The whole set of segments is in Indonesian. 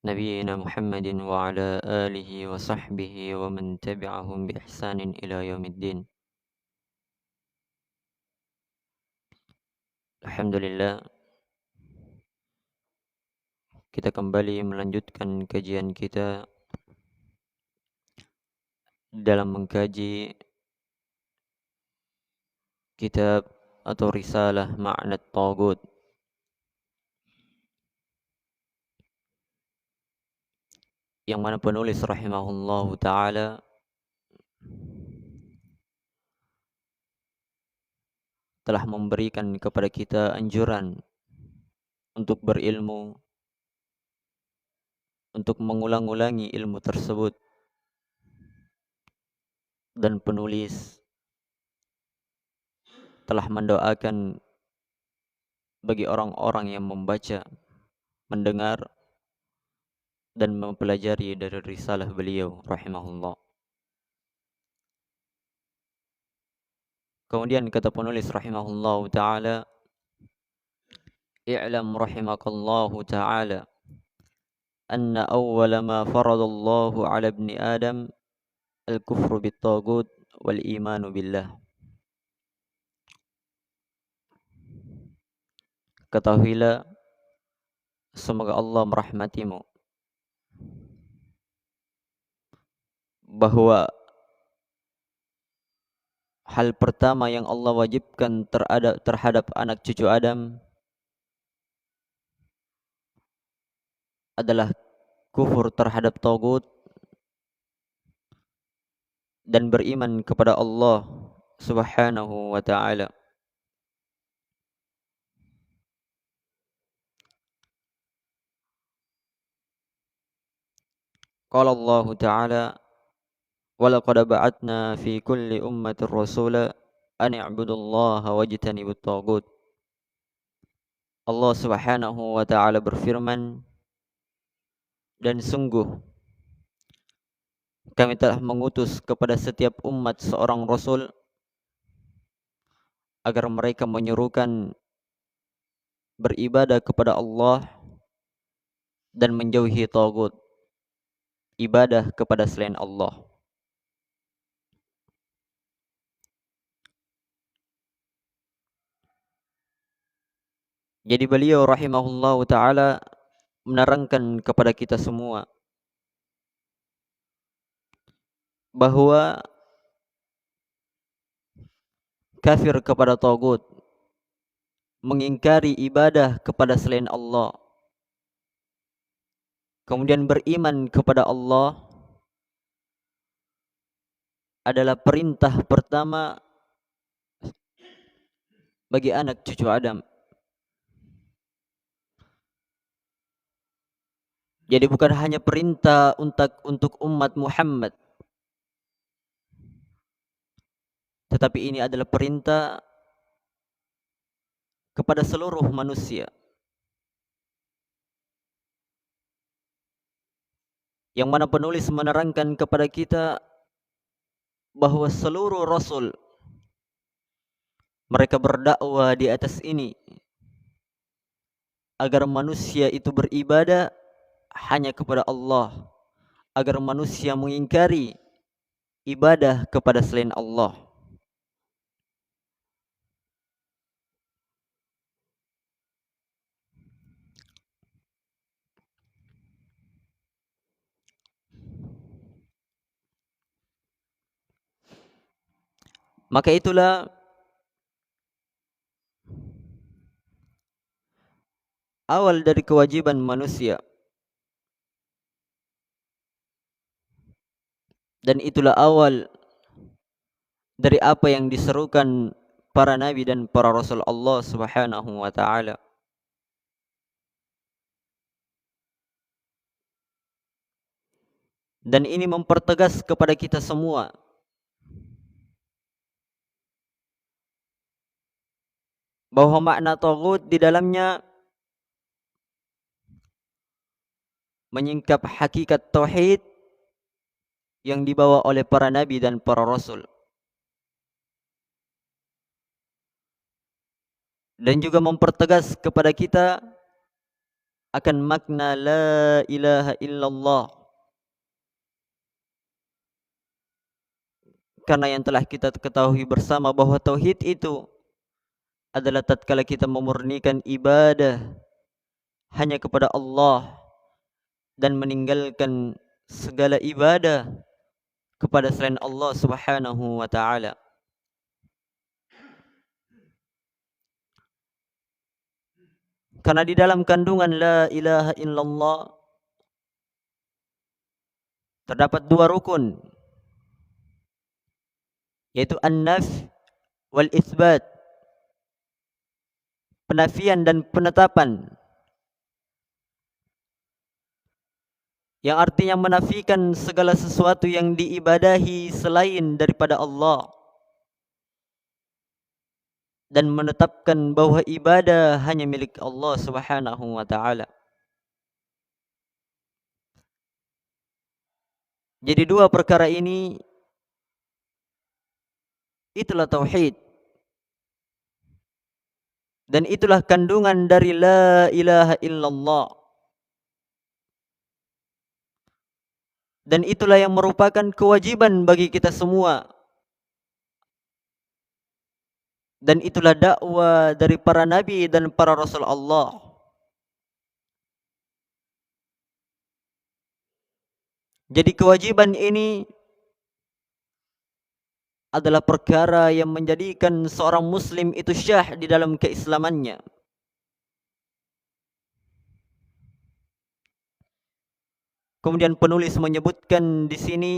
نبينا محمد وعلى آله وصحبه ومن تبعهم بإحسان إلى يوم الدين. Alhamdulillah, kita kembali melanjutkan kajian kita dalam mengkaji kitab atau risalah Ma'na Taghut yang mana penulis rahimahullahu taala telah memberikan kepada kita anjuran untuk berilmu, untuk mengulang-ulangi ilmu tersebut, dan penulis telah mendoakan bagi orang-orang yang membaca, mendengar, dan mempelajari dari risalah beliau rahimahullah. Kemudian kata penulis rahimahullahu taala, "I'lam rahimakallahu taala anna awwala ma faradallahu 'ala ibni Adam al-kufru bit-taghut wal imanu billah." Ketahuilah, semoga Allah merahmatimu, bahwa hal pertama yang Allah wajibkan terhadap anak cucu Adam adalah kufur terhadap tagut dan beriman kepada Allah Subhanahu wa taala. Qala Allah taala, "Wa laqad ba'atna fi kulli ummatin rasula an i'budullaha wajtanibut tagut." Allah Subhanahu wa taala berfirman, dan sungguh kami telah mengutus kepada setiap umat seorang rasul agar mereka menyerukan beribadah kepada Allah dan menjauhi tagut, ibadah kepada selain Allah. Jadi beliau rahimahullahu taala menerangkan kepada kita semua bahwa kafir kepada tagut, mengingkari ibadah kepada selain Allah, kemudian beriman kepada Allah adalah perintah pertama bagi anak cucu Adam. Jadi bukan hanya perintah untuk umat Muhammad, tetapi ini adalah perintah kepada seluruh manusia. Yang mana penulis menerangkan kepada kita bahwa seluruh rasul mereka berdakwah di atas ini agar manusia itu beribadah hanya kepada Allah, agar manusia mengingkari ibadah kepada selain Allah. Maka itulah awal dari kewajiban manusia, dan itulah awal dari apa yang diserukan para nabi dan para rasul Allah Subhanahu wa taala. Dan ini mempertegas kepada kita semua bahwa makna taghut di dalamnya menyingkap hakikat tauhid yang dibawa oleh para nabi dan para rasul, dan juga mempertegas kepada kita akan makna la ilaha illallah. Karena yang telah kita ketahui bersama bahwa tauhid itu adalah tatkala kita memurnikan ibadah hanya kepada Allah dan meninggalkan segala ibadah kepada selain Allah Subhanahu wa taala. Karena di dalam kandungan la ilaha illallah terdapat dua rukun, yaitu an-naf wal isbat, penafian dan penetapan, yang artinya menafikan segala sesuatu yang diibadahi selain daripada Allah dan menetapkan bahwa ibadah hanya milik Allah Subhanahu wa taala. Jadi dua perkara ini itulah tauhid, dan itulah kandungan dari la ilaha illallah. Dan itulah yang merupakan kewajiban bagi kita semua. Dan itulah dakwah dari para nabi dan para rasul Allah. Jadi kewajiban ini adalah perkara yang menjadikan seorang muslim itu syah di dalam keislamannya. Kemudian penulis menyebutkan di sini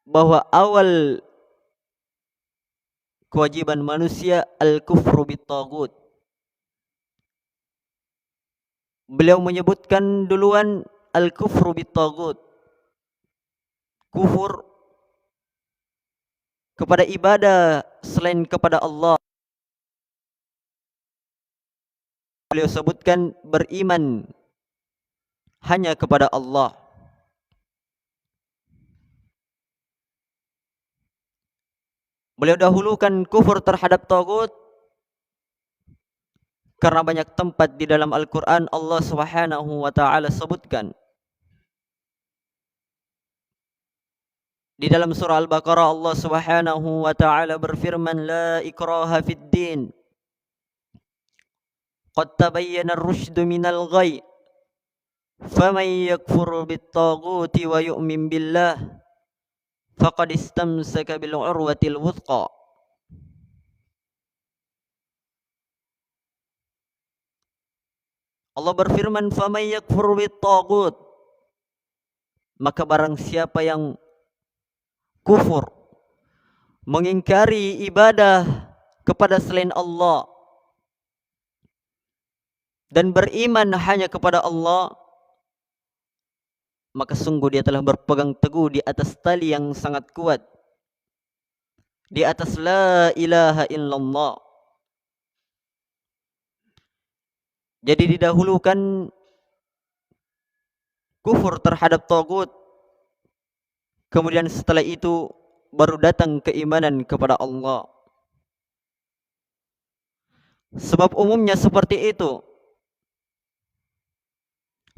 bahwa awal kewajiban manusia al-kufru bit-taghut. Beliau menyebutkan duluan al-kufru bit-taghut, kufur kepada ibadah selain kepada Allah. Beliau sebutkan beriman hanya kepada Allah. Beliau dahulukan kufur terhadap tagut karena banyak tempat di dalam Al-Quran Allah Subhanahu wa ta'ala sebutkan. Di dalam surah Al-Baqarah Allah Subhanahu wa ta'ala berfirman, la ikraha fid din, qad tabayyana ar-rusydu minal ghayy, faman yakfur bit-taghuti wa yu'min billah faqad istamsaka bil urwatil wuthqa. Allah berfirman, faman yakfur bit-taghut, maka barang siapa yang kufur, mengingkari ibadah kepada selain Allah dan beriman hanya kepada Allah, maka sungguh dia telah berpegang teguh di atas tali yang sangat kuat, di atas la ilaha illallah. Jadi didahulukan kufur terhadap tagut, kemudian setelah itu baru datang keimanan kepada Allah. Sebab umumnya seperti itu.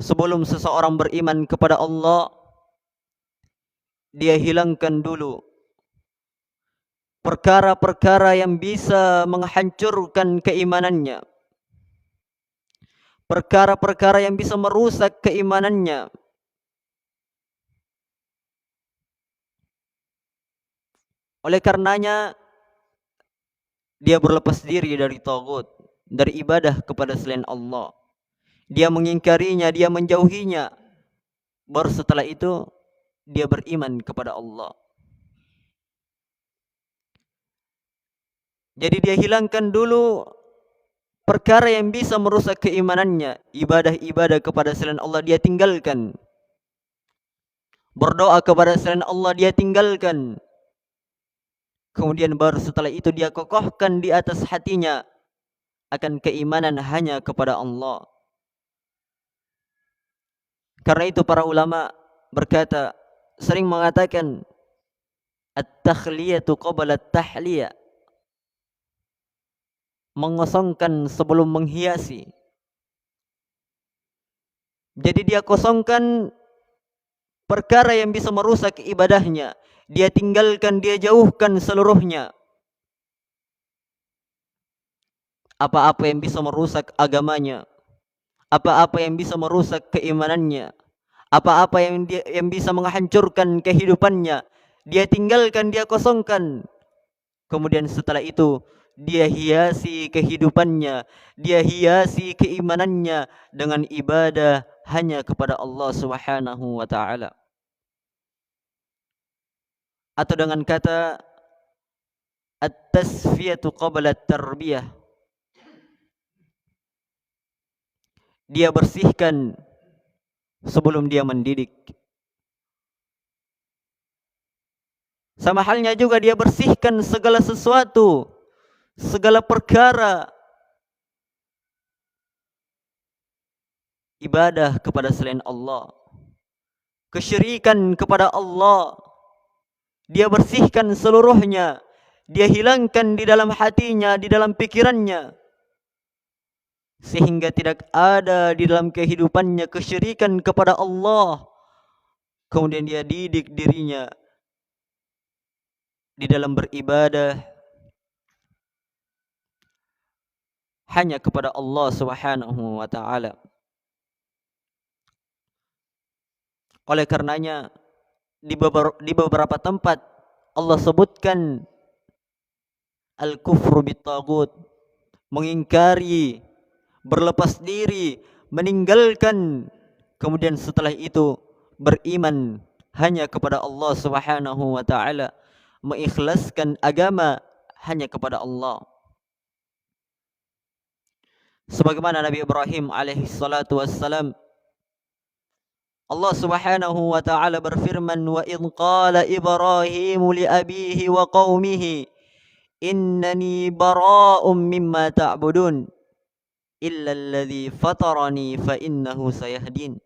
Sebelum seseorang beriman kepada Allah, dia hilangkan dulu perkara-perkara yang bisa menghancurkan keimanannya, perkara-perkara yang bisa merusak keimanannya. Oleh karenanya dia berlepas diri dari tagut, dari ibadah kepada selain Allah. Dia mengingkarinya, dia menjauhinya. Baru setelah itu dia beriman kepada Allah. Jadi dia hilangkan dulu perkara yang bisa merusak keimanannya. Ibadah-ibadah kepada selain Allah dia tinggalkan. Berdoa kepada selain Allah dia tinggalkan. Kemudian baru setelah itu dia kokohkan di atas hatinya akan keimanan hanya kepada Allah. Karena itu para ulama berkata, sering mengatakan at-takhliyatu qabla at-tahliyah, mengosongkan sebelum menghiasi. Jadi dia kosongkan perkara yang bisa merusak ibadahnya. Dia tinggalkan, dia jauhkan seluruhnya. Apa-apa yang bisa merusak agamanya, apa-apa yang bisa merusak keimanannya, apa-apa yang bisa menghancurkan kehidupannya, dia tinggalkan, dia kosongkan. Kemudian setelah itu dia hiasi kehidupannya, dia hiasi keimanannya dengan ibadah hanya kepada Allah Subhanahu wa taala. Atau dengan kata at-tasfiyatu qabla at-tarbiyah, dia bersihkan sebelum dia mendidik. Sama halnya juga dia bersihkan segala sesuatu, segala perkara ibadah kepada selain Allah, kesyirikan kepada Allah. Dia bersihkan seluruhnya, dia hilangkan di dalam hatinya, di dalam pikirannya, sehingga tidak ada di dalam kehidupannya kesyirikan kepada Allah. Kemudian dia didik dirinya di dalam beribadah hanya kepada Allah Subhanahu wa taala. Oleh karenanya di beberapa tempat Allah sebutkan al-kufru bit-taghut, mengingkari, berlepas diri, meninggalkan, kemudian setelah itu beriman hanya kepada Allah Subhanahu wa taala, mengikhlaskan agama hanya kepada Allah. Sebagaimana Nabi Ibrahim alaihi salatu wassalam, Allah Subhanahu wa taala berfirman, wa idh qala Ibrahim li abihi wa qaumihi innani bara'um mimma ta'budun illa alladhi fatarani fa innahu sayahdin.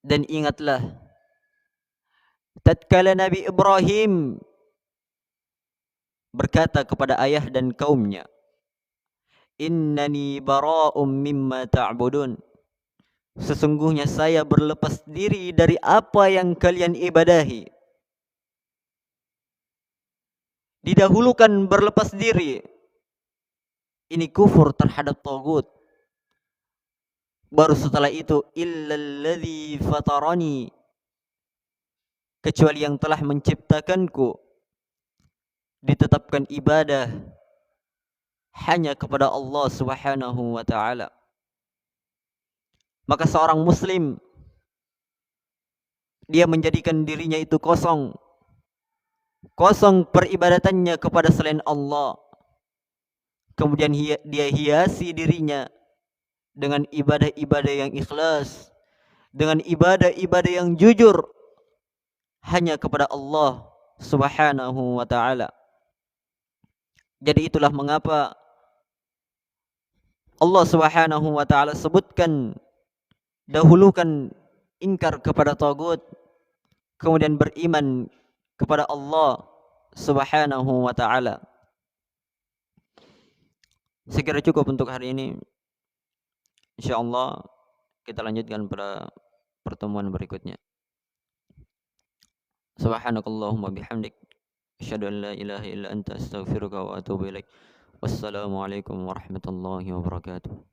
Dan ingatlah tatkala Nabi Ibrahim berkata kepada ayah dan kaumnya, innani bara'um mimma ta'budun, sesungguhnya saya berlepas diri dari apa yang kalian ibadahi. Didahulukan berlepas diri, ini kufur terhadap tagut. Baru setelah itu illalladzi fatarani, kecuali yang telah menciptakanku, ditetapkan ibadah hanya kepada Allah Subhanahu wa taala. Maka seorang muslim, dia menjadikan dirinya itu kosong peribadatannya kepada selain Allah. Kemudian dia hiasi dirinya dengan ibadah-ibadah yang ikhlas, dengan ibadah-ibadah yang jujur hanya kepada Allah Subhanahu wa taala. Jadi itulah mengapa Allah Subhanahu wa taala sebutkan, dahulukan ingkar kepada tagut, kemudian beriman kepada Allah Subhanahu wa taala. Saya kira cukup untuk hari ini. Insyaallah kita lanjutkan pada pertemuan berikutnya. Subhanakallahumma bihamdik, asyhadu an la ilaha illa anta, astaghfiruka wa atubu ilaik. Wassalamualaikum warahmatullahi wabarakatuh.